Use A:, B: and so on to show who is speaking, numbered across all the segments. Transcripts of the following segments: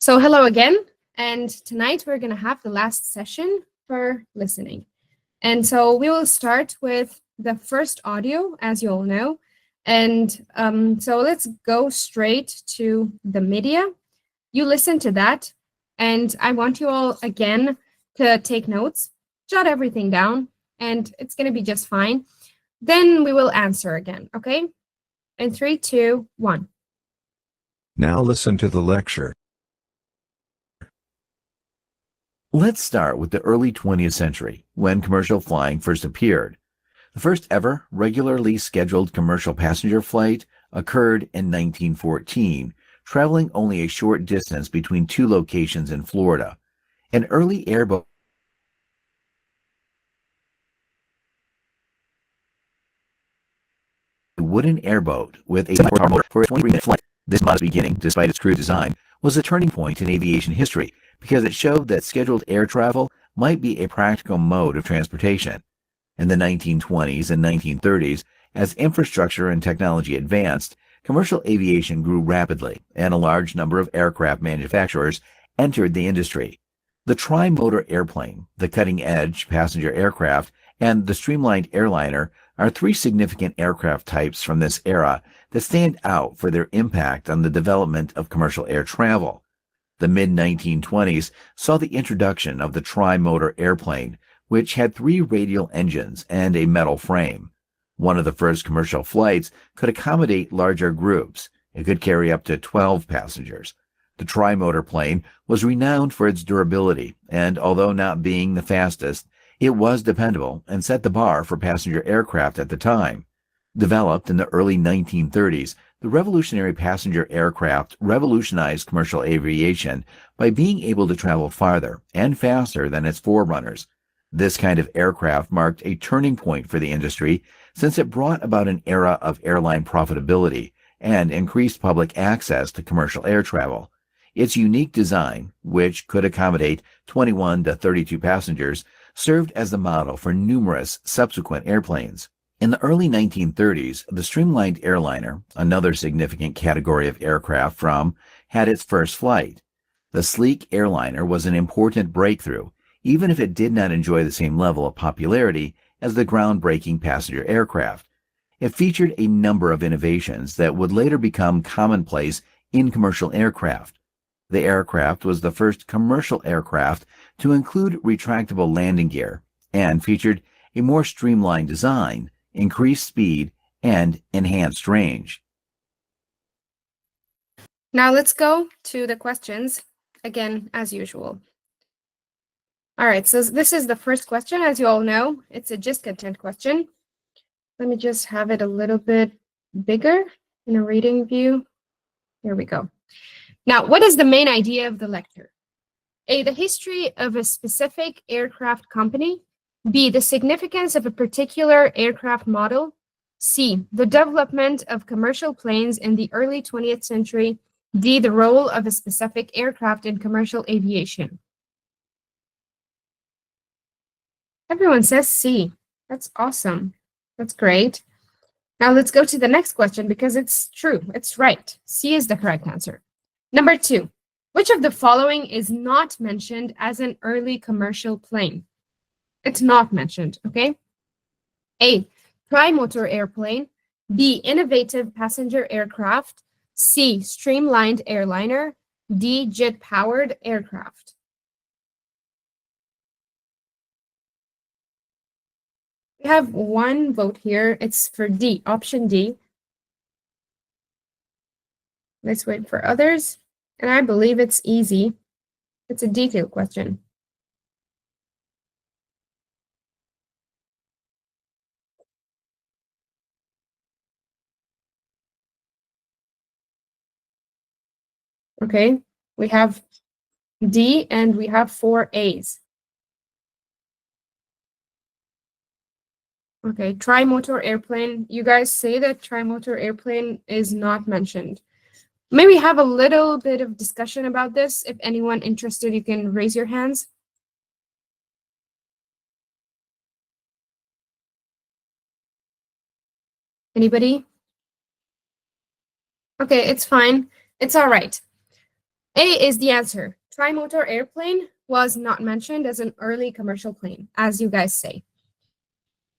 A: So hello again, and tonight we're going to have the last session for listening. And so we will start with the first audio, as you all know. And so let's go straight to the media. You listen to that, and I want you all again to take notes, jot everything down, and it's going to be just fine. Then we will answer again, okay? In 3, 2, 1.
B: Now listen to the lecture.
C: Let's start with the early 20th century, when commercial flying first appeared. The first ever regularly scheduled commercial passenger flight occurred in 1914, traveling only a short distance between two locations in Florida. An early airboat wooden airboat with a motor for a 20-minute flight. This modest beginning, despite its crude design, was a turning point in aviation history because it showed that scheduled air travel might be a practical mode of transportation. In the 1920s and 1930s, as infrastructure and technology advanced, commercial aviation grew rapidly, and a large number of aircraft manufacturers entered the industry. The tri-motor airplane, the cutting-edge passenger aircraft, and the streamlined airliner are three significant aircraft types from this era that stand out for their impact on the development of commercial air travel. The mid-1920s saw the introduction of the tri-motor airplane, which had three radial engines and a metal frame. One of the first commercial flights could accommodate larger groups. It could carry up to 12 passengers. The tri-motor plane was renowned for its durability, and although not being the fastest, it was dependable and set the bar for passenger aircraft at the time. Developed in the early 1930s, the revolutionary passenger aircraft revolutionized commercial aviation by being able to travel farther and faster than its forerunners. This kind of aircraft marked a turning point for the industry since it brought about an era of airline profitability and increased public access to commercial air travel. Its unique design, which could accommodate 21 to 32 passengers, served as the model for numerous subsequent airplanes. In the early 1930s, the streamlined airliner, another significant category of aircraft had its first flight. The sleek airliner was an important breakthrough, even if it did not enjoy the same level of popularity as the groundbreaking passenger aircraft. It featured a number of innovations that would later become commonplace in commercial aircraft. The aircraft was the first commercial aircraft to include retractable landing gear and featured a more streamlined design, increased speed, and enhanced range.
A: Now let's go to the questions, again, as usual. All right, so this is the first question. As you all know, it's a gist content question. Let me just have it a little bit bigger in a reading view. Here we go. Now, what is the main idea of the lecture? A, the history of a specific aircraft company. B, the significance of a particular aircraft model. C, the development of commercial planes in the early 20th century. D, the role of a specific aircraft in commercial aviation. Everyone says C. That's awesome. That's great. Now let's go to the next question because it's true. It's right. C is the correct answer. Number 2, which of the following is not mentioned as an early commercial plane? It's not mentioned, okay? A, tri-motor airplane. B, innovative passenger aircraft. C, streamlined airliner. D, jet-powered aircraft. We have one vote here. It's for D, option D. Let's wait for others. And I believe it's easy. It's a detailed question. Okay, we have D and we have 4 A's. Okay, tri-motor airplane. You guys say that tri-motor airplane is not mentioned. Maybe have a little bit of discussion about this. If anyone interested, you can raise your hands. Anybody? Okay, it's fine. It's all right. A is the answer. Trimotor airplane was not mentioned as an early commercial plane, as you guys say.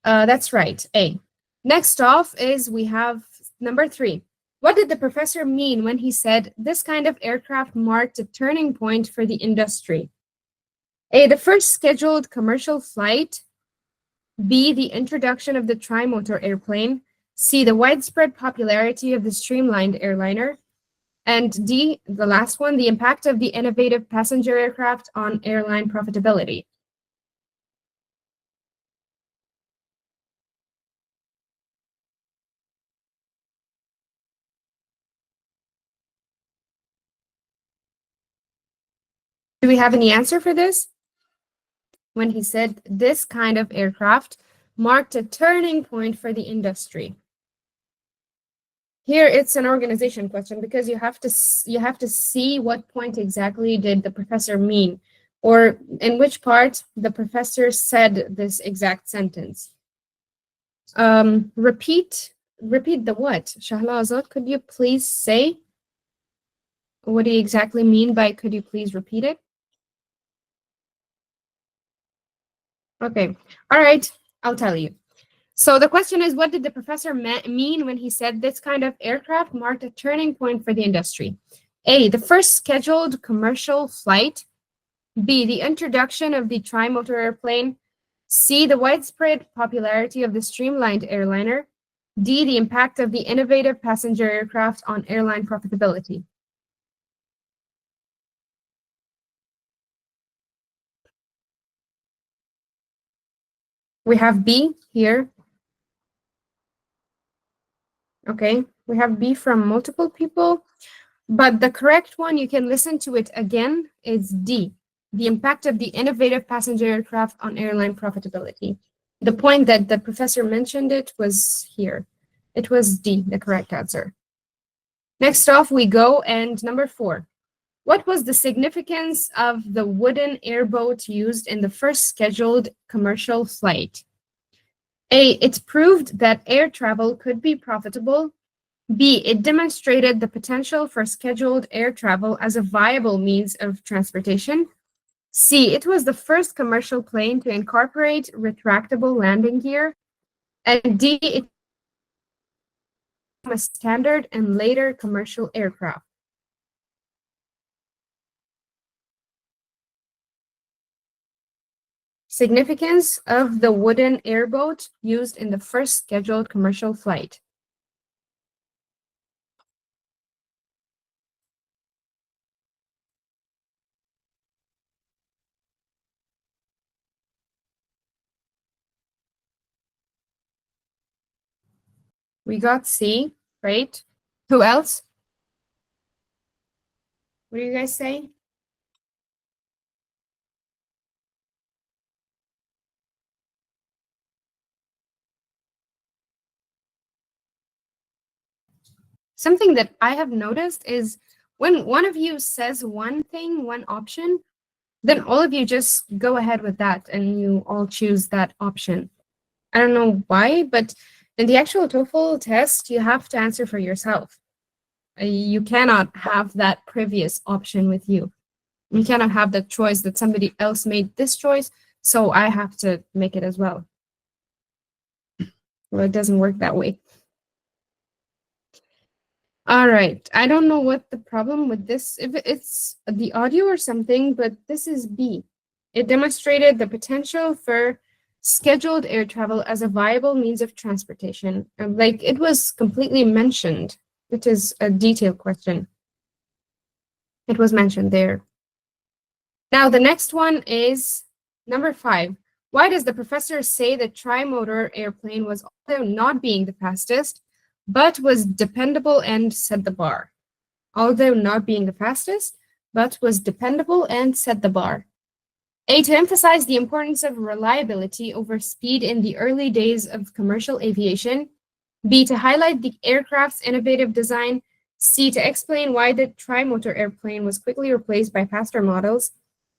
A: That's right, A. Next off is we have number 3. What did the professor mean when he said this kind of aircraft marked a turning point for the industry? A, the first scheduled commercial flight. B, the introduction of the trimotor airplane. C, the widespread popularity of the streamlined airliner. And D, the last one, the impact of the innovative passenger aircraft on airline profitability. Do we have any answer for this? When he said this kind of aircraft marked a turning point for the industry. Here it's an organization question because you have to see what point exactly did the professor mean, or in which part the professor said this exact sentence. Repeat the what? Shahla Azad, could you please say what do you exactly mean by could you please repeat it? Okay, all right, I'll tell you. So the question is, what did the professor mean when he said this kind of aircraft marked a turning point for the industry? A, the first scheduled commercial flight. B, the introduction of the trimotor airplane. C, the widespread popularity of the streamlined airliner. D, the impact of the innovative passenger aircraft on airline profitability. We have B here. Okay, we have B from multiple people, but the correct one, you can listen to it again, is D, the impact of the innovative passenger aircraft on airline profitability. The point that the professor mentioned it was here. It was D, the correct answer. Next off we go, and number 4. What was the significance of the wooden airboat used in the first scheduled commercial flight? A, it proved that air travel could be profitable. B, it demonstrated the potential for scheduled air travel as a viable means of transportation. C, it was the first commercial plane to incorporate retractable landing gear. And D, it became a standard in later commercial aircraft. Significance of the wooden airboat used in the first scheduled commercial flight. We got C, right? Who else? What do you guys say? Something that I have noticed is when one of you says one thing, one option, then all of you just go ahead with that and you all choose that option. I don't know why, but in the actual TOEFL test, you have to answer for yourself. You cannot have that previous option with you. You cannot have the choice that somebody else made this choice, so I have to make it as well. Well, it doesn't work that way. All right, I don't know what the problem with this, if it's the audio or something, but this is B. It demonstrated the potential for scheduled air travel as a viable means of transportation. Like it was completely mentioned. It is a detailed question. It was mentioned there. Now the next one is number 5. Why does the professor say the trimotor airplane was, although not being the fastest, but was dependable and set the bar? Although not being the fastest, but was dependable and set the bar. A, to emphasize the importance of reliability over speed in the early days of commercial aviation. B, to highlight the aircraft's innovative design. C, to explain why the trimotor airplane was quickly replaced by faster models.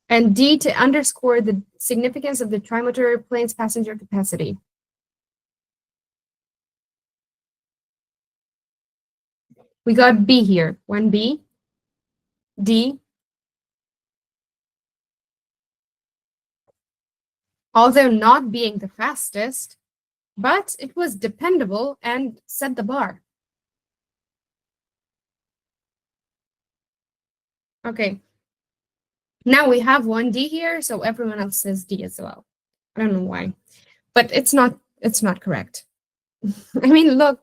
A: And D, to underscore the significance of the trimotor airplane's passenger capacity. We got B here. 1B, D, although not being the fastest, but it was dependable and set the bar. Okay. Now we have one D here, so everyone else says D as well. I don't know why, but it's not correct. I mean, look,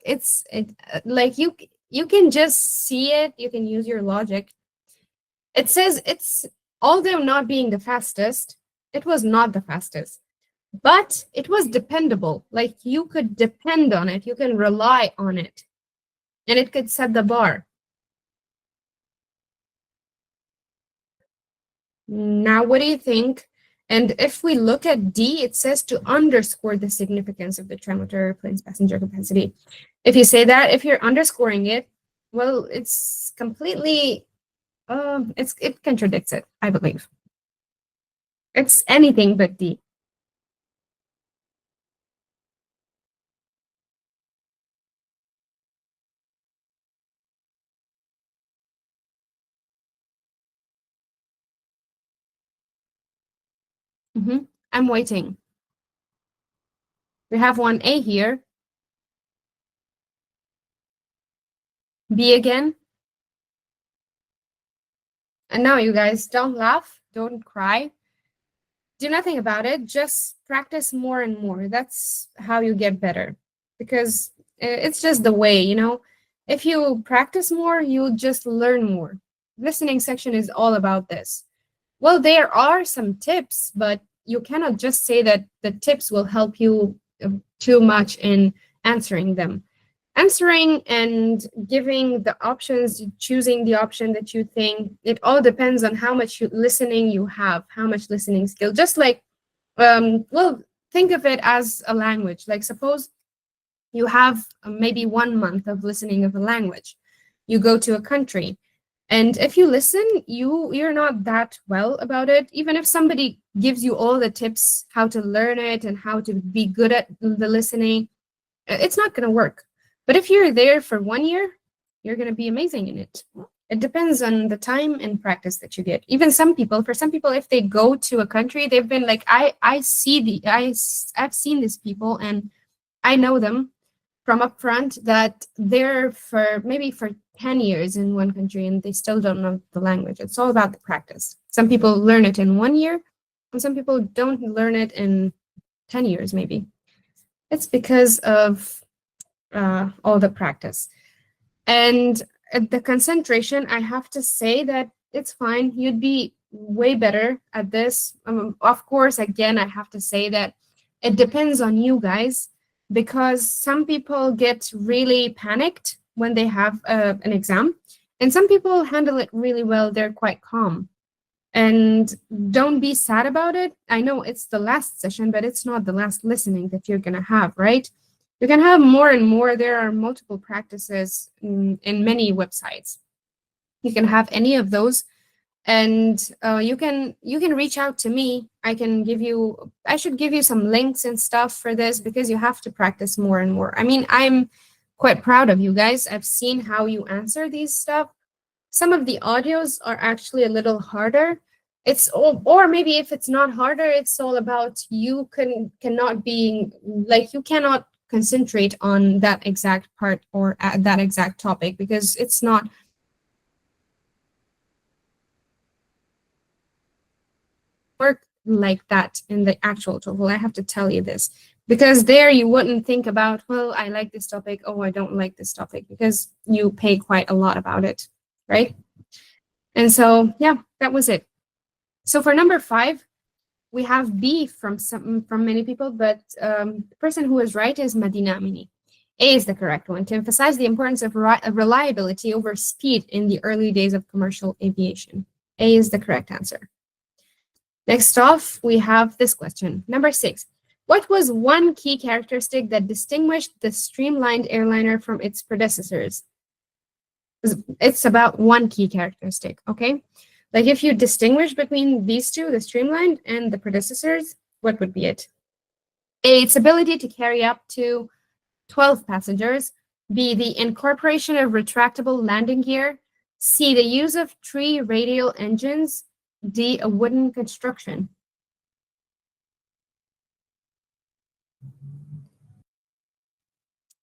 A: like you can just see it, you can use your logic. It says it's, although not being the fastest, it was not the fastest, but it was dependable. Like you could depend on it, you can rely on it, and it could set the bar. Now, what do you think? And if we look at D, it says to underscore the significance of the trimotor airplane's passenger capacity. If you say that, if you're underscoring it, well, it's completely, it contradicts it, I believe. It's anything but D. I'm waiting. We have one A here. B again. And now you guys, don't laugh, don't cry. Do nothing about it. Just practice more and more. That's how you get better. Because it's just the way, you know. If you practice more, you'll just learn more. Listening section is all about this. Well, there are some tips, but you cannot just say that the tips will help you too much in answering them. Answering and giving the options, choosing the option that you think, it all depends on how much listening you have, how much listening skill. Just like, well, think of it as a language. Like suppose you have maybe 1 month of listening of a language. You go to a country, and if you listen, you're not that well about it. Even if somebody gives you all the tips how to learn it and how to be good at the listening, it's not going to work. But if you're there for 1 year, you're going to be amazing in it. It depends on the time and practice that you get. Even for some people, if they go to a country, they've been like, I've seen these people and I know them from up front that they're for 10 years in one country and they still don't know the language. It's all about the practice. Some people learn it in 1 year and some people don't learn it in 10 years maybe. It's because of all the practice. And the concentration, I have to say that it's fine. You'd be way better at this. Of course, again, I have to say that it depends on you guys, because some people get really panicked when they have an exam, and some people handle it really well. They're quite calm. And don't be sad about it. I know it's the last session, but it's not the last listening that you're going to have, right? You can have more and more. There are multiple practices in many websites. You can have any of those, and you can reach out to me. I should give you some links and stuff for this, because you have to practice more and more. I mean, I'm quite proud of you guys. I've seen how you answer these stuff. Some of the audios are actually a little harder. Or maybe if it's not harder, it's all about you cannot be like, you cannot concentrate on that exact part or that exact topic, because it's not work like that in the actual TOEFL. I have to tell you this, because there you wouldn't think about, well, I like this topic, oh, I don't like this topic, because you pay quite a lot about it, right? And so, yeah, that was it. So for number 5, we have B from many people, but the person who is right is Madina Amini. A is the correct one, to emphasize the importance of reliability over speed in the early days of commercial aviation. A is the correct answer. Next off, we have this question. Number 6. What was one key characteristic that distinguished the streamlined airliner from its predecessors? It's about one key characteristic, okay? Like if you distinguish between these two, the streamlined and the predecessors, what would be it? A, its ability to carry up to 12 passengers. B, the incorporation of retractable landing gear. C, the use of 3 radial engines. D, a wooden construction.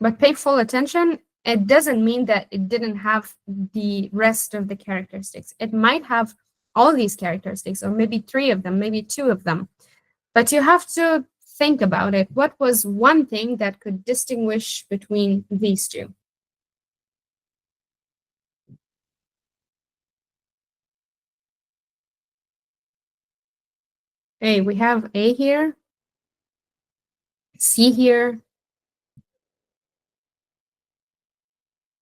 A: But pay full attention, it doesn't mean that it didn't have the rest of the characteristics. It might have all these characteristics, or maybe 3 of them, maybe 2 of them. But you have to think about it. What was one thing that could distinguish between these 2? Hey, we have A here, C here.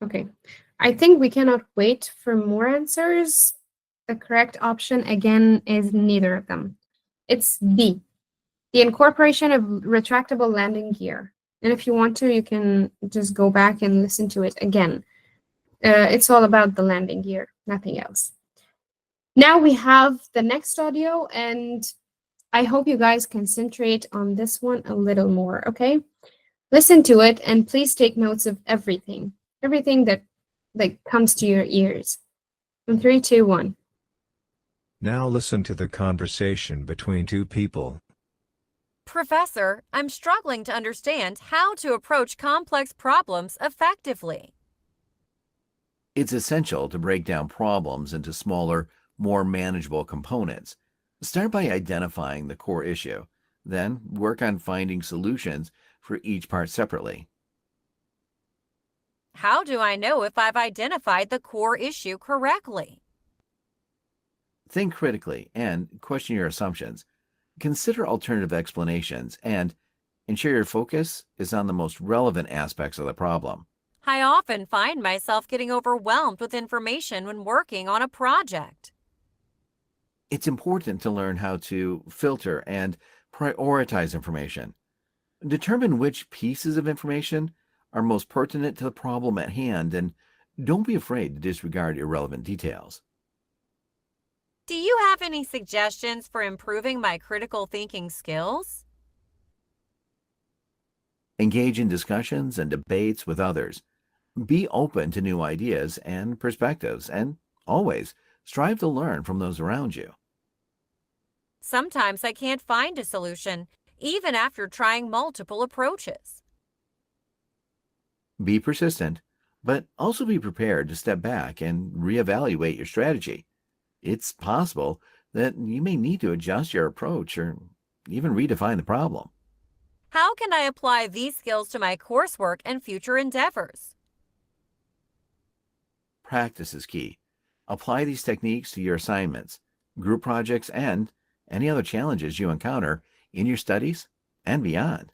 A: Okay, I think we cannot wait for more answers. The correct option, again, is neither of them. It's B, the incorporation of retractable landing gear. And if you want to, you can just go back and listen to it again. It's all about the landing gear, nothing else. Now we have the next audio, and I hope you guys concentrate on this one a little more, okay? Listen to it, and please take notes of everything that comes to your ears. In 3, 2, 1.
B: Now listen to the conversation between 2 people.
D: Professor, I'm struggling to understand how to approach complex problems effectively.
C: It's essential to break down problems into smaller, more manageable components. Start by identifying the core issue, then work on finding solutions for each part separately.
D: How do I know if I've identified the core issue correctly?
C: Think critically and question your assumptions. Consider alternative explanations and ensure your focus is on the most relevant aspects of the problem.
D: I often find myself getting overwhelmed with information when working on a project.
C: It's important to learn how to filter and prioritize information. Determine which pieces of information are most pertinent to the problem at hand, and don't be afraid to disregard irrelevant details.
D: Do you have any suggestions for improving my critical thinking skills?
C: Engage in discussions and debates with others. Be open to new ideas and perspectives, and always strive to learn from those around you.
D: Sometimes I can't find a solution, even after trying multiple approaches.
C: Be persistent, but also be prepared to step back and reevaluate your strategy. It's possible that you may need to adjust your approach or even redefine the problem.
D: How can I apply these skills to my coursework and future endeavors?
C: Practice is key. Apply these techniques to your assignments, group projects, and any other challenges you encounter in your studies and beyond.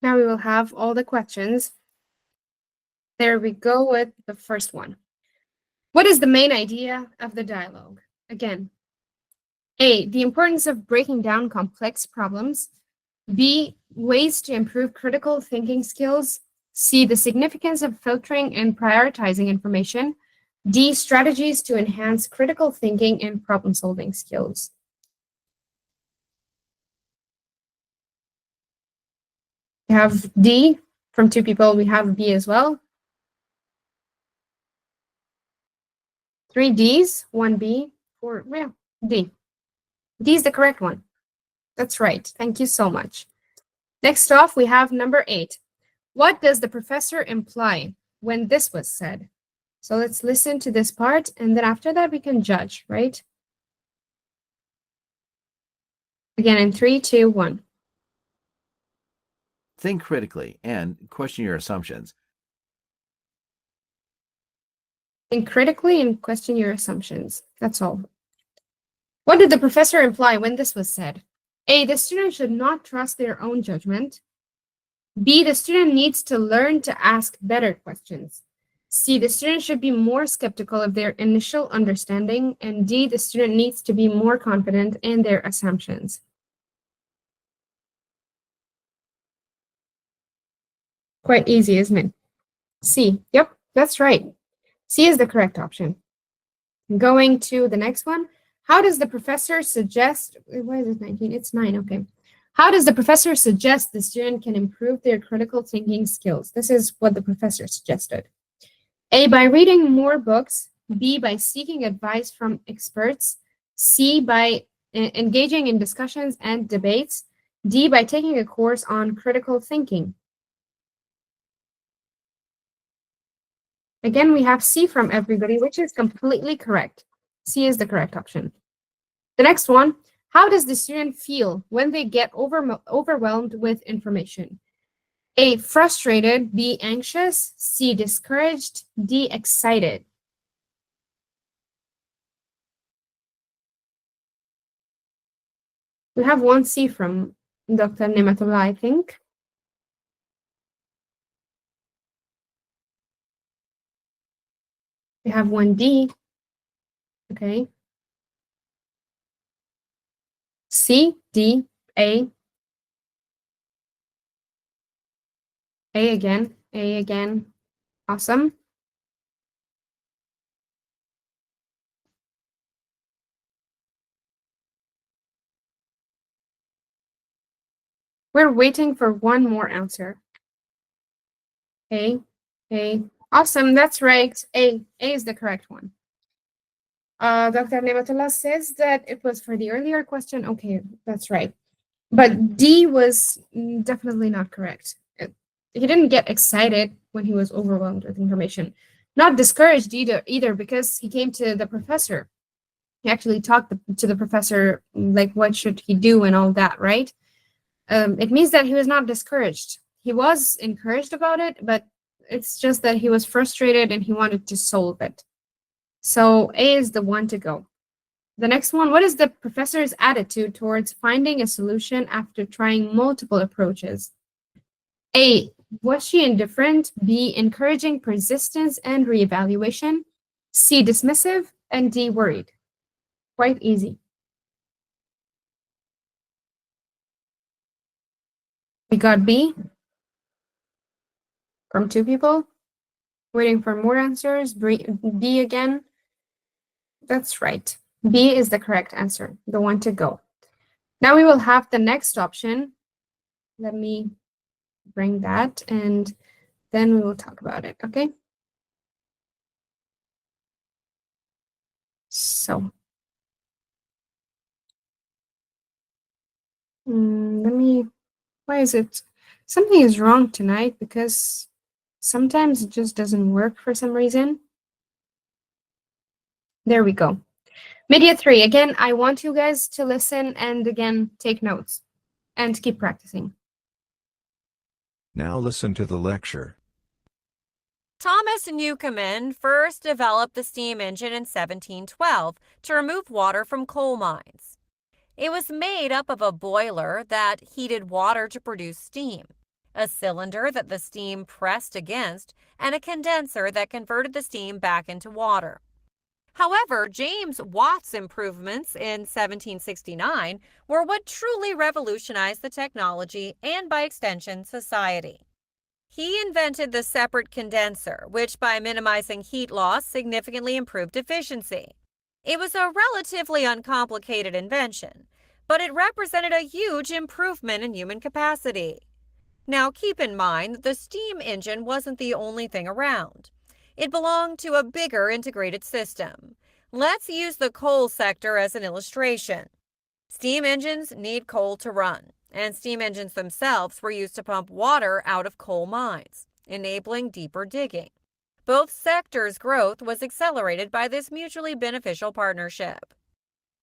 A: Now we will have all the questions. There we go with the first one. What is the main idea of the dialogue? Again, A, the importance of breaking down complex problems. B, ways to improve critical thinking skills. C, the significance of filtering and prioritizing information. D, strategies to enhance critical thinking and problem-solving skills. We have D from 2 people. We have B as well. 3 Ds, 1 B, 4, yeah, D. D is the correct one. That's right. Thank you so much. Next off, we have number 8. What does the professor imply when this was said? So let's listen to this part, and then after that, we can judge, right? Again, in 3, 2, 1.
C: Think critically and question your assumptions.
A: Think critically and question your assumptions. That's all. What did the professor imply when this was said? A, the student should not trust their own judgment. B, the student needs to learn to ask better questions. C, the student should be more skeptical of their initial understanding. And D, the student needs to be more confident in their assumptions. Quite easy, isn't it? C. Yep, that's right. C is the correct option. Going to the next one. How does the professor suggest, why is it 19? It's 9, okay. How does the professor suggest the student can improve their critical thinking skills? This is what the professor suggested. A, by reading more books. B, by seeking advice from experts. C, by engaging in discussions and debates. D, by taking a course on critical thinking. Again, we have C from everybody, which is completely correct. C is the correct option. The next one, how does the student feel when they get overwhelmed with information? A, frustrated, B, anxious, C, discouraged, D, excited. We have one C from Dr. Nematullah, I think. We have one D. Okay. C, D, A. A again, A again. Awesome. We're waiting for one more answer. A. Awesome, that's right. A is the correct one. Dr. Nematullah says that it was for the earlier question. Okay, that's right. But D was definitely not correct. He didn't get excited when he was overwhelmed with information. Not discouraged either because he came to the professor. He actually talked to the professor, like what should he do and all that, right? It means that he was not discouraged. He was encouraged about it, but it's just that he was frustrated and he wanted to solve it. So A is the one to go. The next one, what is the professor's attitude towards finding a solution after trying multiple approaches? A, was she indifferent? B, encouraging persistence and reevaluation? C, dismissive? And D, worried? Quite easy. We got B from 2 people. Waiting for more answers. B again. That's right. B is the correct answer, the one to go. Now we will have the next option. Let me bring that and then we will talk about it, okay? So, why is it, something is wrong tonight because sometimes it just doesn't work for some reason. There we go. Media 3, again, I want you guys to listen and again, take notes and keep practicing.
B: Now listen to the lecture.
D: Thomas Newcomen first developed the steam engine in 1712 to remove water from coal mines. It was made up of a boiler that heated water to produce steam, a cylinder that the steam pressed against, and a condenser that converted the steam back into water. However, James Watt's improvements in 1769 were what truly revolutionized the technology and, by extension, society. He invented the separate condenser, which by minimizing heat loss significantly improved efficiency. It was a relatively uncomplicated invention, but it represented a huge improvement in human capacity. Now keep in mind that the steam engine wasn't the only thing around. It belonged to a bigger integrated system. Let's use the coal sector as an illustration. Steam engines need coal to run, and steam engines themselves were used to pump water out of coal mines, enabling deeper digging. Both sectors' growth was accelerated by this mutually beneficial partnership.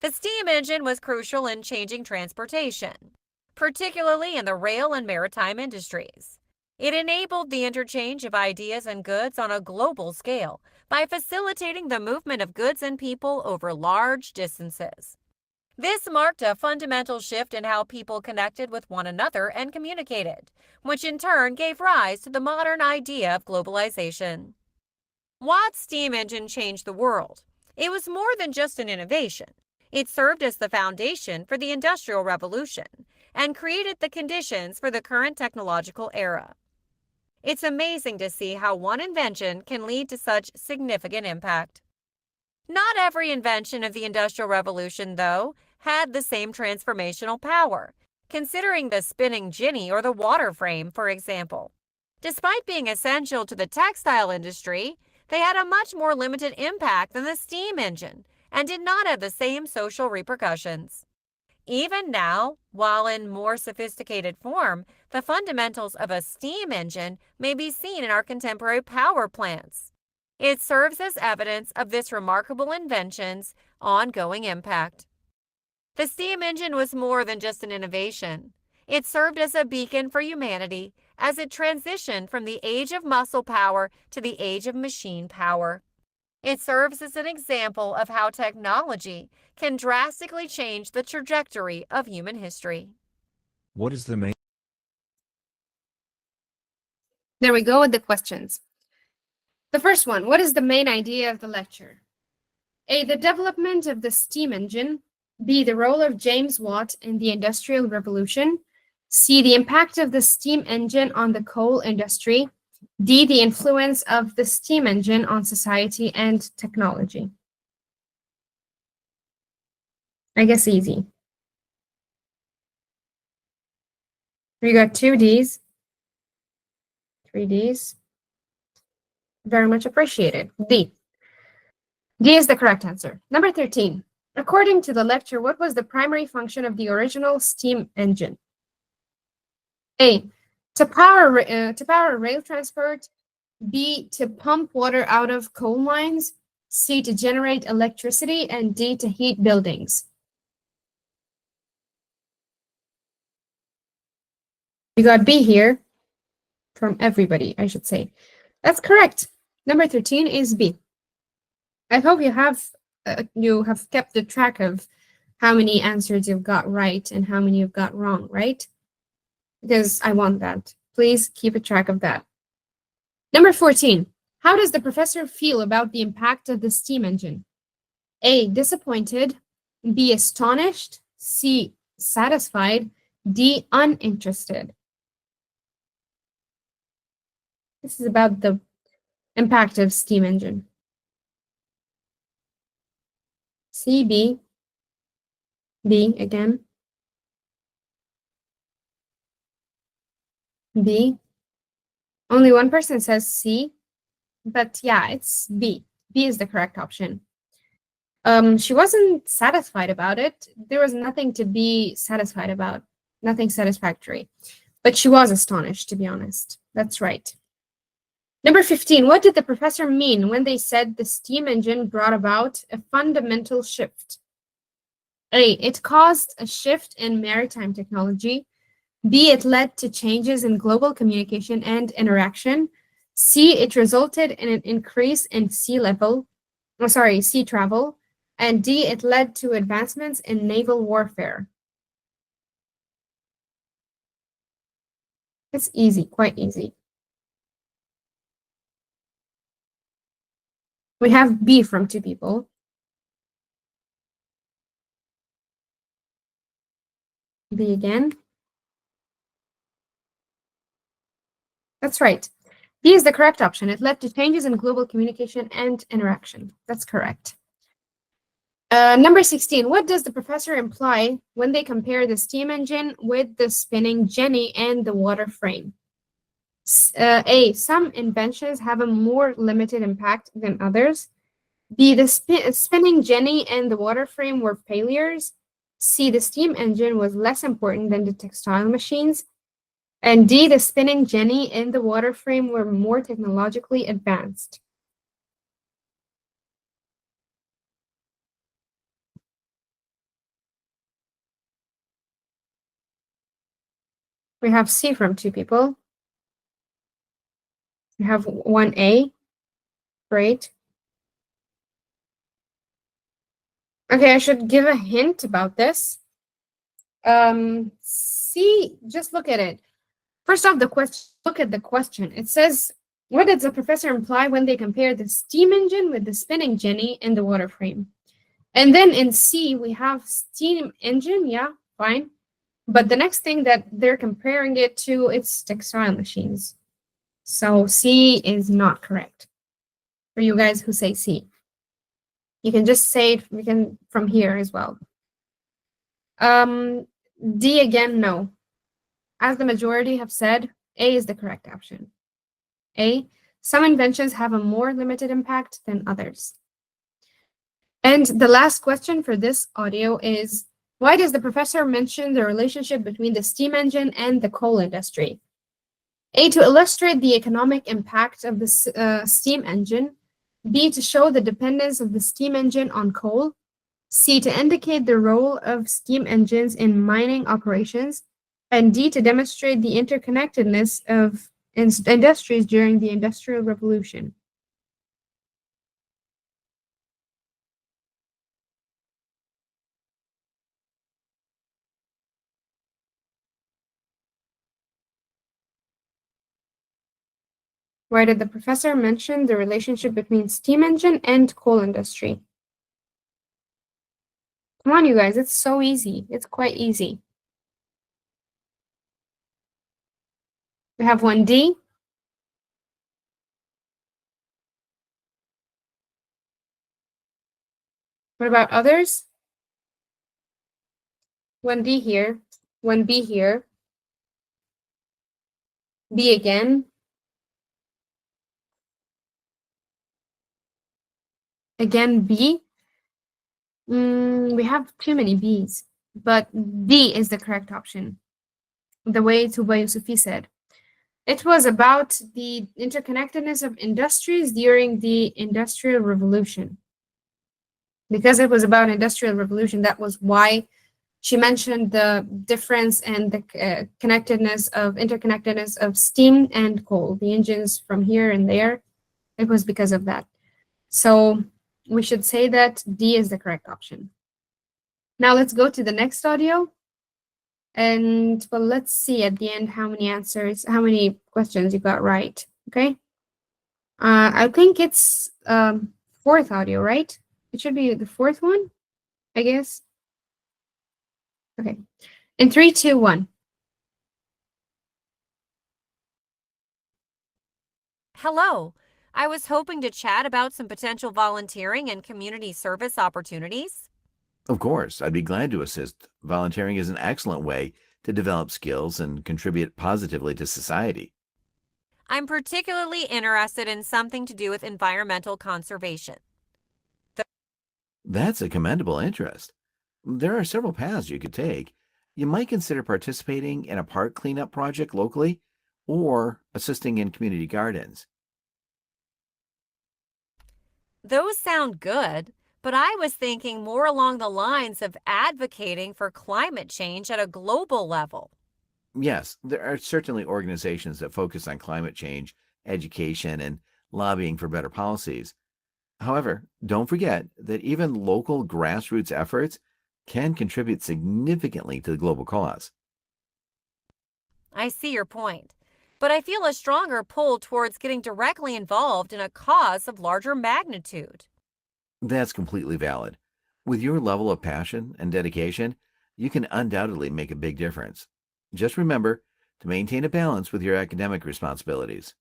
D: The steam engine was crucial in changing transportation, particularly in the rail and maritime industries. It enabled the interchange of ideas and goods on a global scale by facilitating the movement of goods and people over large distances. This marked a fundamental shift in how people connected with one another and communicated, which in turn gave rise to the modern idea of globalization. Watt's steam engine changed the world. It was more than just an innovation. It served as the foundation for the Industrial Revolution and created the conditions for the current technological era. It's amazing to see how one invention can lead to such significant impact. Not every invention of the Industrial Revolution, though, had the same transformational power, considering the spinning jenny or the water frame, for example. Despite being essential to the textile industry, they had a much more limited impact than the steam engine and did not have the same social repercussions. Even now, while in more sophisticated form, the fundamentals of a steam engine may be seen in our contemporary power plants. It serves as evidence of this remarkable invention's ongoing impact. The steam engine was more than just an innovation. It served as a beacon for humanity as it transitioned from the age of muscle power to the age of machine power. It serves as an example of how technology can drastically change the trajectory of human history.
B: What is the main
A: There we go with the questions. The first one, what is the main idea of the lecture? A, the development of the steam engine. B, the role of James Watt in the Industrial Revolution. C, the impact of the steam engine on the coal industry. D, the influence of the steam engine on society and technology. I guess easy. We got 2 Ds, 3 Ds. Very much appreciated. D. D is the correct answer. Number 13. According to the lecture, what was the primary function of the original steam engine? A, to power rail transport. B, to pump water out of coal mines. C, to generate electricity. And D, to heat buildings. You got B here from everybody, I should say. That's correct. Number 13 is B. I hope you have kept the track of how many answers you've got right and how many you've got wrong, right? Because I want that. Please keep a track of that. Number 14. How does the professor feel about the impact of the steam engine? A, disappointed. B, astonished. C, satisfied. D, uninterested. This is about the impact of steam engine. C, B. B again. B. Only one person says C, but yeah, it's B. B is the correct option. She wasn't satisfied about it. There was nothing to be satisfied about, nothing satisfactory. But she was astonished, to be honest. That's right. Number 15, what did the professor mean when they said the steam engine brought about a fundamental shift? A, it caused a shift in maritime technology. B, it led to changes in global communication and interaction. C, it resulted in an increase in sea travel. And D, it led to advancements in naval warfare. It's easy, quite easy. We have B from 2 people. B again. That's right. B is the correct option. It led to changes in global communication and interaction. That's correct. Number 16, what does the professor imply when they compare the steam engine with the spinning jenny and the water frame? A, some inventions have a more limited impact than others. B, the spinning jenny and the water frame were failures. C, the steam engine was less important than the textile machines. And D, the spinning jenny and the water frame were more technologically advanced. We have C from 2 people. We have 1A. Great. Okay, I should give a hint about this. C, just look at it. First off, look at the question. It says, what did the professor imply when they compared the steam engine with the spinning jenny and the water frame? And then in C, we have steam engine. Yeah, fine. But the next thing that they're comparing it to, it's textile machines. So C is not correct for you guys who say C. You can just say it from here as well. D again, no. As the majority have said, A is the correct option. A, some inventions have a more limited impact than others. And the last question for this audio is, Why does the professor mention the relationship between the steam engine and the coal industry? A, to illustrate the economic impact of the steam engine. B, to show the dependence of the steam engine on coal. C, to indicate the role of steam engines in mining operations. And D, to demonstrate the interconnectedness of industries during the Industrial Revolution. Why did the professor mention the relationship between steam engine and coal industry? Come on, you guys, it's so easy. It's quite easy. We have 1D. What about others? 1D here, 1B here, B again, again B. We have too many B's, but D is the correct option. The way Tuba Yusufi said. It was about the interconnectedness of industries during the Industrial Revolution. Because it was about Industrial Revolution, that was why she mentioned the difference and the interconnectedness of steam and coal, the engines from here and there. It was because of that. So we should say that D is the correct option. Now let's go to the next audio. And well, let's see at the end how many questions you got right. Okay. I think it's fourth audio, right? It should be the fourth one, I guess. Okay. In 3, 2, 1.
D: Hello. I was hoping to chat about some potential volunteering and community service opportunities.
C: Of course, I'd be glad to assist. Volunteering is an excellent way to develop skills and contribute positively to society.
D: I'm particularly interested in something to do with environmental conservation.
C: That's a commendable interest. There are several paths you could take. You might consider participating in a park cleanup project locally or assisting in community gardens.
D: Those sound good, but I was thinking more along the lines of advocating for climate change at a global level.
C: Yes, there are certainly organizations that focus on climate change, education, and lobbying for better policies. However, don't forget that even local grassroots efforts can contribute significantly to the global cause.
D: I see your point, but I feel a stronger pull towards getting directly involved in a cause of larger magnitude.
C: That's completely valid. With your level of passion and dedication, you can undoubtedly make a big difference. Just remember to maintain a balance with your academic responsibilities.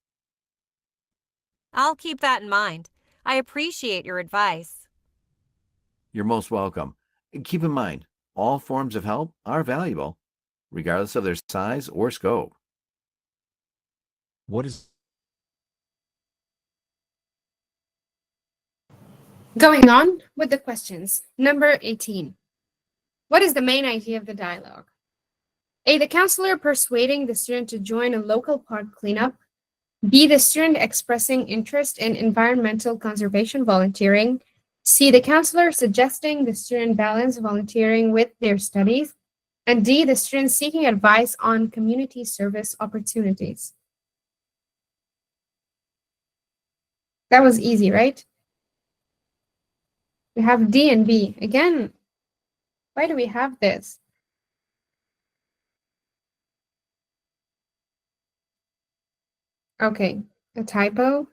D: I'll keep that in mind. I appreciate your advice.
C: You're most welcome. Keep in mind, all forms of help are valuable, regardless of their size or scope.
B: What is
A: Going on with the questions. Number 18. What is the main idea of the dialogue? A, the counselor persuading the student to join a local park cleanup. B, the student expressing interest in environmental conservation volunteering. C, the counselor suggesting the student balance volunteering with their studies. And D, the student seeking advice on community service opportunities. That was easy, right? We have D and B. Again, why do we have this? Okay, a typo.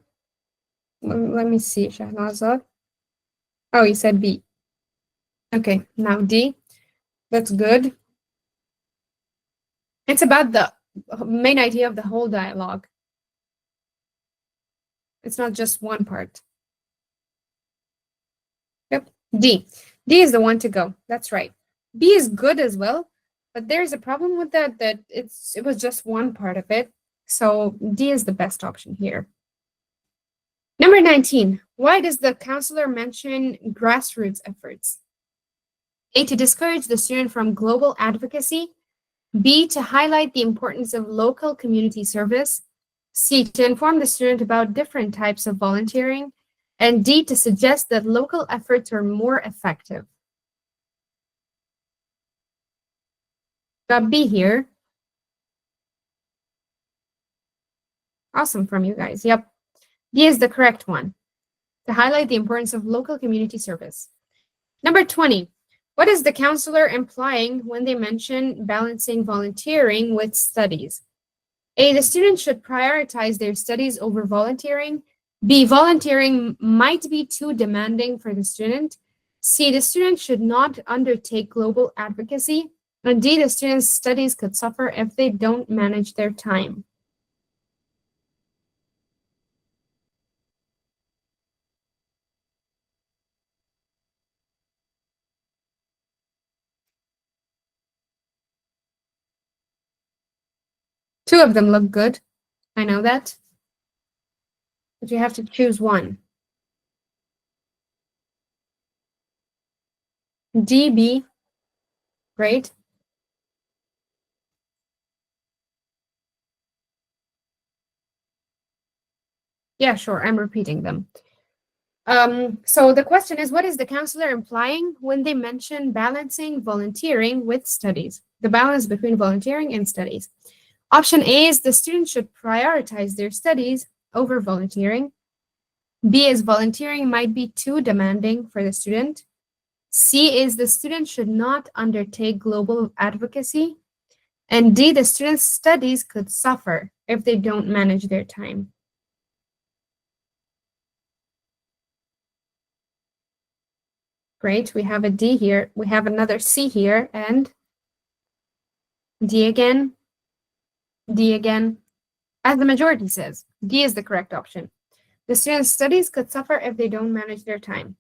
A: Let me see, Shahnazad. Oh, you said B. Okay, now D. That's good. It's about the main idea of the whole dialogue. It's not just one part. Yep, D. D is the one to go. That's right. B is good as well, but there's a problem with that it was just one part of it. So D is the best option here. Number 19. Why does the counselor mention grassroots efforts? A, to discourage the student from global advocacy. B, to highlight the importance of local community service. C, to inform the student about different types of volunteering. And D, to suggest that local efforts are more effective. Got B here. Awesome from you guys. Yep. B is the correct one, to highlight the importance of local community service. Number 20. What is the counselor implying when they mention balancing volunteering with studies? A, the student should prioritize their studies over volunteering. B, volunteering might be too demanding for the student. C, the student should not undertake global advocacy. And D, the student's studies could suffer if they don't manage their time. Two of them look good. I know that. But you have to choose one. D, B. Great. Yeah, sure. I'm repeating them. So the question is, what is the counselor implying when they mention balancing volunteering with studies? The balance between volunteering and studies. Option A is the student should prioritize their studies over volunteering. B is volunteering might be too demanding for the student. C is the student should not undertake global advocacy. And D, the student's studies could suffer if they don't manage their time. Great, we have a D here. We have another C here and D again, D again. As the majority says, D is the correct option. The student's studies could suffer if they don't manage their time.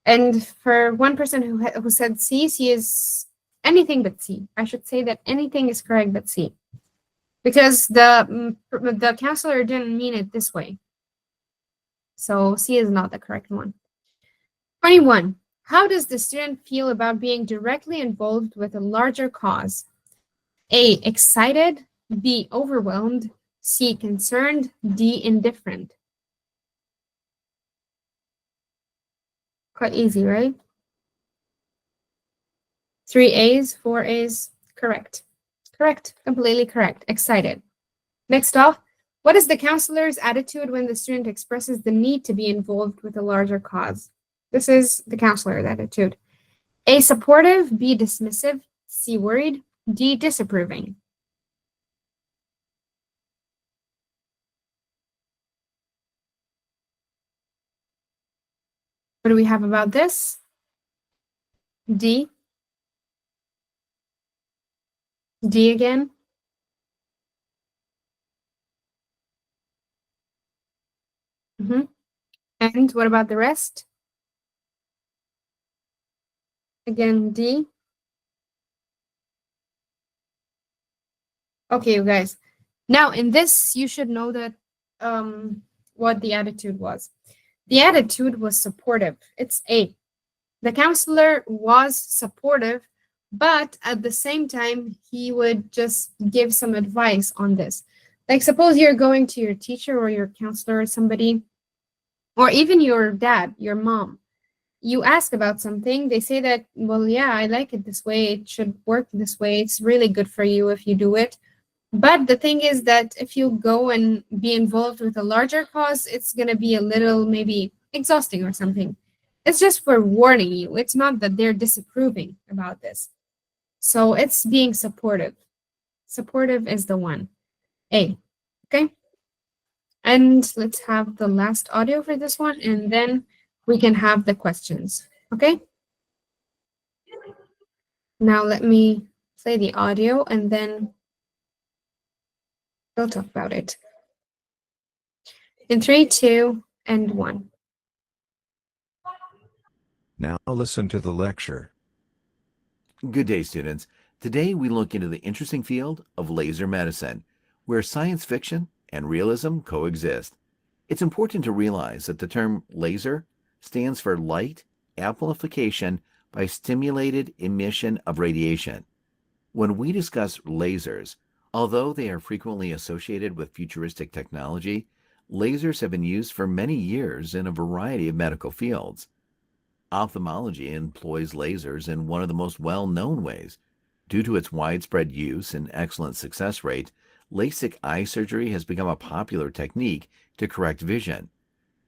A: And for one person who said C, C is anything but C. I should say that anything is correct but C. Because the counselor didn't mean it this way. So C is not the correct one. 21. How does the student feel about being directly involved with a larger cause? A, excited. B, overwhelmed. C, concerned. D, indifferent. Quite easy, right? 3 A's, 4 A's, correct. Correct, completely correct, excited. Next off, what is the counselor's attitude when the student expresses the need to be involved with a larger cause? This is the counselor's attitude. A, supportive. B, dismissive. C, worried. D, disapproving. What do we have about this? D. D again. And what about the rest? Again, D. Okay, you guys. Now, in this, you should know that what the attitude was. The attitude was supportive. It's A. The counselor was supportive, but at the same time, he would just give some advice on this. Like, suppose you're going to your teacher or your counselor or somebody, or even your dad, your mom. You ask about something, they say that, well, yeah, I like it this way. It should work this way. It's really good for you if you do it. But the thing is that if you go and be involved with a larger cause, it's going to be a little maybe exhausting or something. It's just for warning you. It's not that they're disapproving about this. So it's being supportive. Supportive is the one. A. Okay. And let's have the last audio for this one, and then we can have the questions. Okay. Now let me play the audio and then we'll talk about it. In 3, 2, and 1.
B: Now listen to the lecture.
C: Good day, students. Today we look into the interesting field of laser medicine, where science fiction and realism coexist. It's important to realize that the term laser stands for light amplification by stimulated emission of radiation. When we discuss lasers, although they are frequently associated with futuristic technology, lasers have been used for many years in a variety of medical fields. Ophthalmology employs lasers in one of the most well-known ways. Due to its widespread use and excellent success rate, LASIK eye surgery has become a popular technique to correct vision.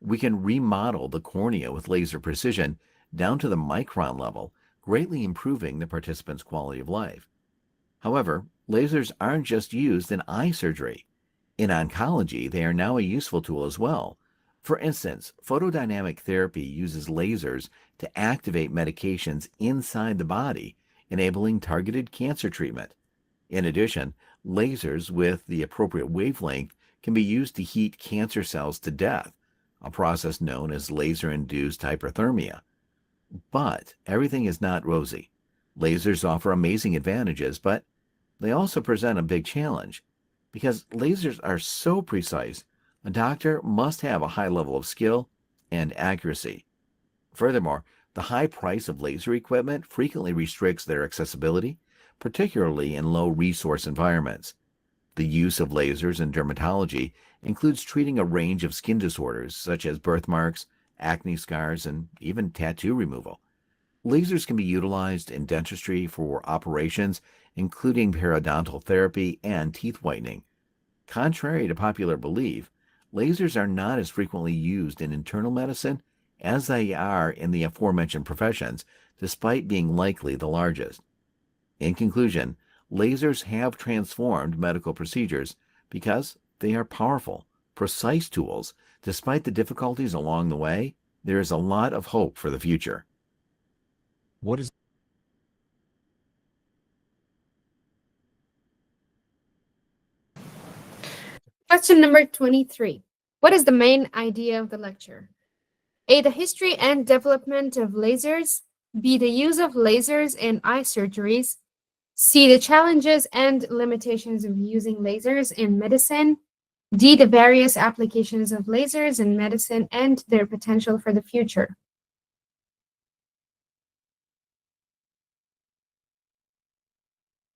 C: We can remodel the cornea with laser precision down to the micron level, greatly improving the participant's quality of life. However, lasers aren't just used in eye surgery. In oncology, they are now a useful tool as well. For instance, photodynamic therapy uses lasers to activate medications inside the body, enabling targeted cancer treatment. In addition, lasers with the appropriate wavelength can be used to heat cancer cells to death, a process known as laser-induced hyperthermia. But everything is not rosy. Lasers offer amazing advantages, but they also present a big challenge. Because lasers are so precise, a doctor must have a high level of skill and accuracy. Furthermore, the high price of laser equipment frequently restricts their accessibility, particularly in low-resource environments. The use of lasers in dermatology includes treating a range of skin disorders such as birthmarks, acne scars, and even tattoo removal. Lasers can be utilized in dentistry for operations including periodontal therapy and teeth whitening. Contrary to popular belief, lasers are not as frequently used in internal medicine as they are in the aforementioned professions, despite being likely the largest. In conclusion, lasers have transformed medical procedures because they are powerful, precise tools. Despite the difficulties along the way, there is a lot of hope for the future.
B: What is
A: Question number 23. What is the main idea of the lecture? A, the history and development of lasers. B, the use of lasers in eye surgeries. C, the challenges and limitations of using lasers in medicine. D, the various applications of lasers in medicine and their potential for the future.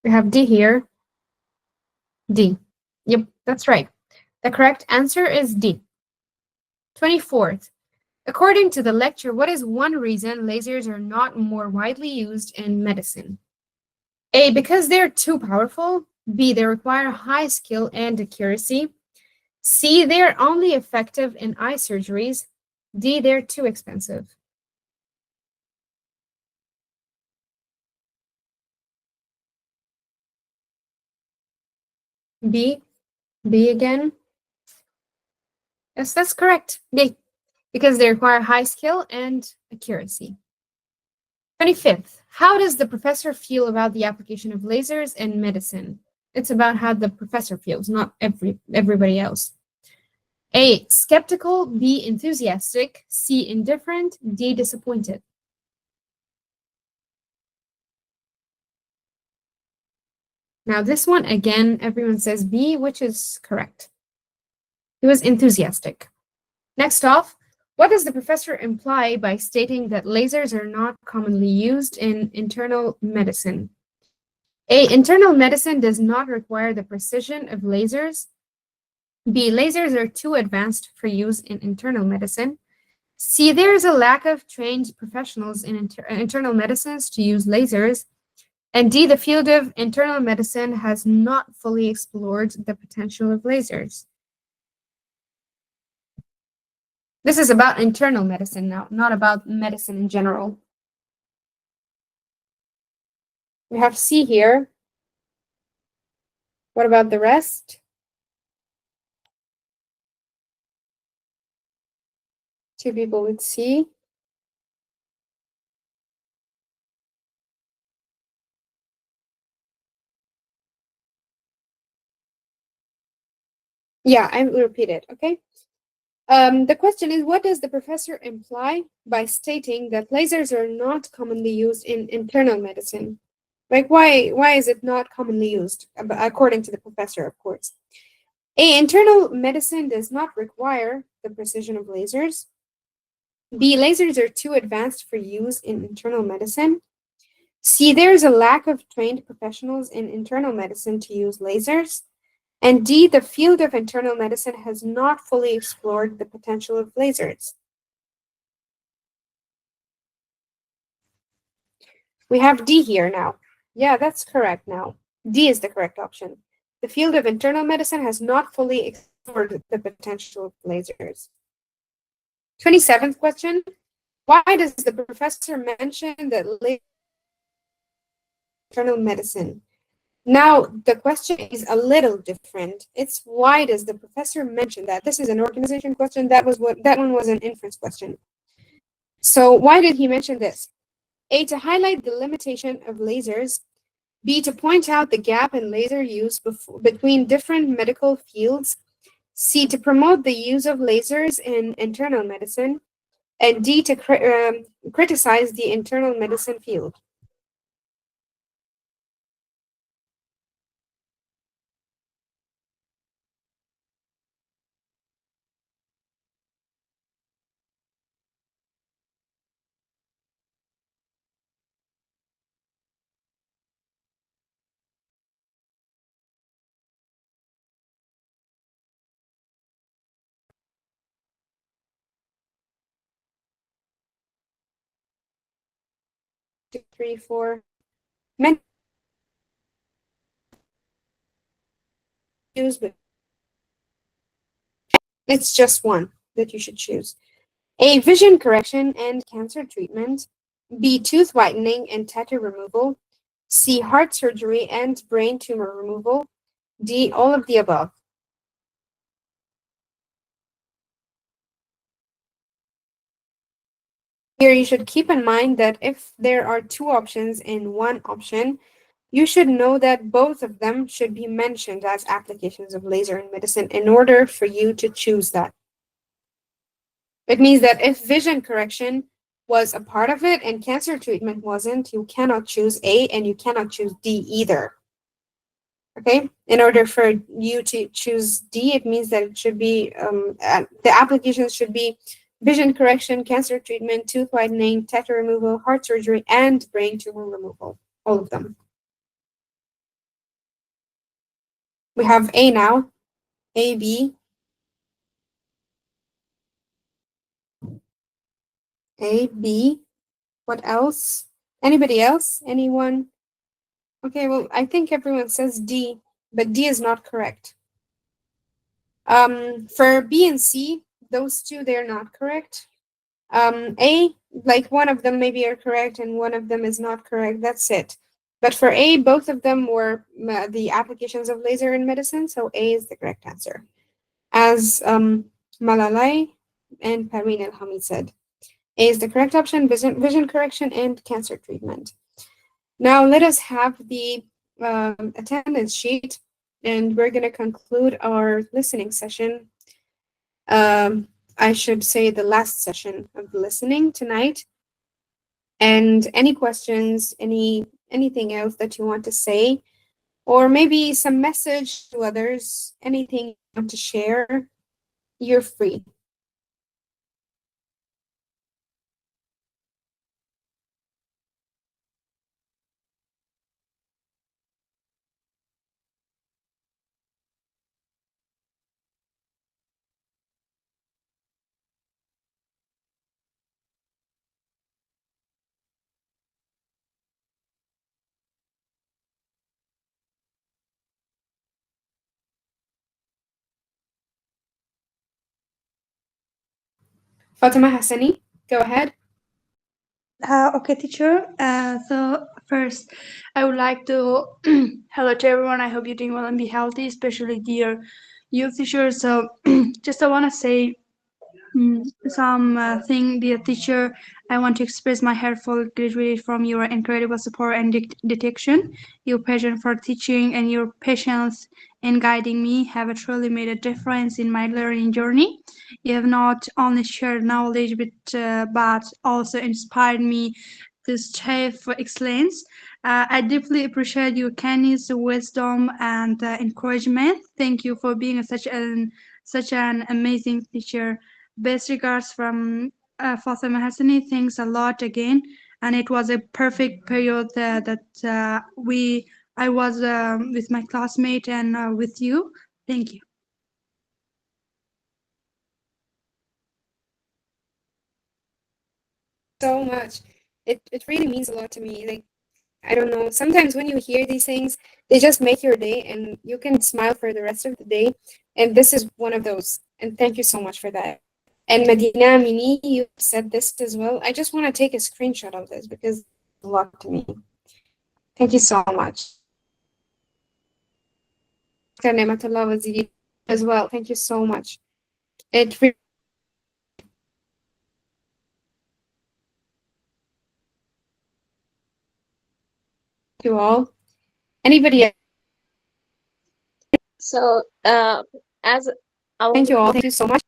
A: We have D here. D. Yep, that's right. The correct answer is D. 24th. According to the lecture, what is one reason lasers are not more widely used in medicine? A, because they're too powerful. B, they require high skill and accuracy. C, they're only effective in eye surgeries. D, they're too expensive. B, B again. Yes, that's correct. B, because they require high skill and accuracy. 25th. How does the professor feel about the application of lasers in medicine? It's about how the professor feels, not everybody else. A, skeptical. B, enthusiastic. C, indifferent. D, disappointed. Now this one, again, everyone says B, which is correct. He was enthusiastic. Next off, what does the professor imply by stating that lasers are not commonly used in internal medicine? A, internal medicine does not require the precision of lasers. B, lasers are too advanced for use in internal medicine. C, there is a lack of trained professionals in internal medicines to use lasers. And D, the field of internal medicine has not fully explored the potential of lasers. This is about internal medicine now, not about medicine in general. We have C here. What about the rest? Two people with C. Yeah, I will repeat it, okay? The question is, what does the professor imply by stating that lasers are not commonly used in internal medicine? Like, why is it not commonly used, according to the professor, of course? A, internal medicine does not require the precision of lasers. B, lasers are too advanced for use in internal medicine. C, there's a lack of trained professionals in internal medicine to use lasers. And D, the field of internal medicine has not fully explored the potential of lasers. We have D here now. Yeah, that's correct now. D is the correct option. The field of internal medicine has not fully explored the potential of lasers. 27th question. Why does the professor mention that lasers internal medicine? Now, the question is a little different. It's why does the professor mention that? This is an organization question. That one was an inference question. So why did he mention this? A, to highlight the limitation of lasers. B, to point out the gap in laser use between different medical fields. C, to promote the use of lasers in internal medicine. And D, to criticize the internal medicine field. Two, three, four. Many use, but it's just one that you should choose. A, vision correction and cancer treatment. B, tooth whitening and tattoo removal. C, heart surgery and brain tumor removal. D, all of the above. Here, you should keep in mind that if there are two options in one option, you should know that both of them should be mentioned as applications of laser in medicine in order for you to choose that. It means that if vision correction was a part of it and cancer treatment wasn't, you cannot choose A and you cannot choose D either. Okay, in order for you to choose D, it means that it should be, the applications should be vision correction, cancer treatment, tooth whitening, tattoo removal, heart surgery, and brain tumor removal, all of them. We have A now, A, B, A, B. What else? Anybody else? Anyone? Okay, well, I think everyone says D, but D is not correct. For B and C, those two, they're not correct. A, like one of them maybe are correct and one of them is not correct. That's it. But for A, both of them were the applications of laser in medicine, so A is the correct answer. As Malalai and Parveen El-Hamid said, A is the correct option, vision correction and cancer treatment. Now let us have the attendance sheet, and we're going to conclude our listening session. I should say the last session of the listening tonight. And any questions, anything else that you want to say, or maybe some message to others, anything you want to share, you're free. Fatima Hassani, go ahead.
E: Okay, teacher. So first, I would like to hello to everyone. I hope you're doing well and be healthy, especially dear youth teacher. So just I want to say something, dear teacher. I want to express my heartfelt gratitude from your incredible support and detection. Your passion for teaching and your patience in guiding me have truly made a difference in my learning journey. You have not only shared knowledge but also inspired me to strive for excellence. I deeply appreciate your kindness, wisdom, and encouragement. Thank you for being such an amazing teacher. Best regards from Fatima Hassani, thanks a lot again. And it was a perfect period I was with my classmate and with you. Thank you.
A: So much. It really means a lot to me. Like, I don't know, sometimes when you hear these things, they just make your day and you can smile for the rest of the day. And this is one of those. And thank you so much for that. And Medina Mini, you said this as well. I just want to take a screenshot of this because it's a lot to me. Thank you so much. Ni'matullah Waziri as well. Thank you so much. It really you all. Anybody else?
F: So, as our
A: Thank you all. Thank you so much.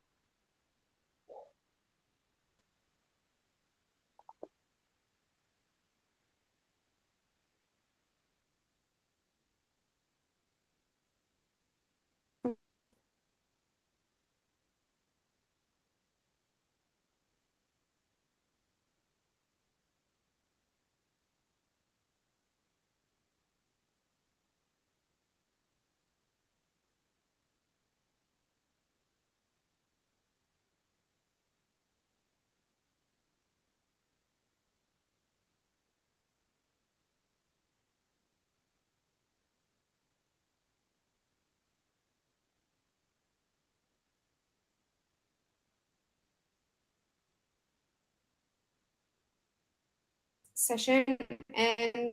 A: Session and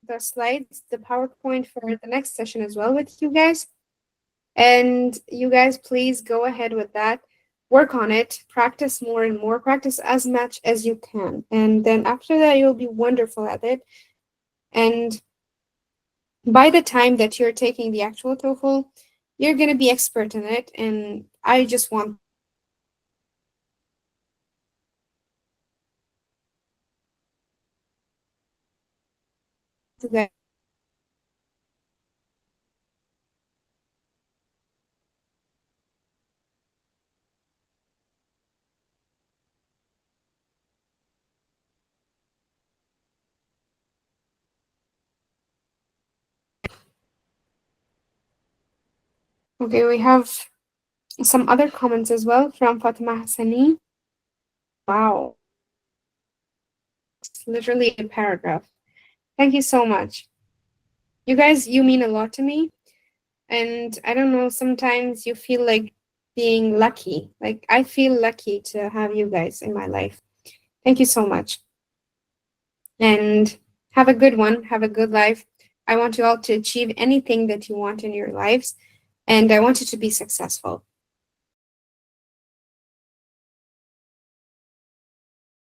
A: the slides, the PowerPoint for the next session as well with you guys. And you guys, please go ahead with that. Work on it. Practice more and more. Practice as much as you can. And then after that, you'll be wonderful at it. And by the time that you're taking the actual TOEFL, you're going to be expert in it. And I just want that. Okay, we have some other comments as well from Fatima Hassani. Wow. It's literally a paragraph. Thank you so much. You guys, you mean a lot to me. And I don't know, sometimes you feel like being lucky. Like I feel lucky to have you guys in my life. Thank you so much. And have a good one. Have a good life. I want you all to achieve anything that you want in your lives. And I want you to be successful.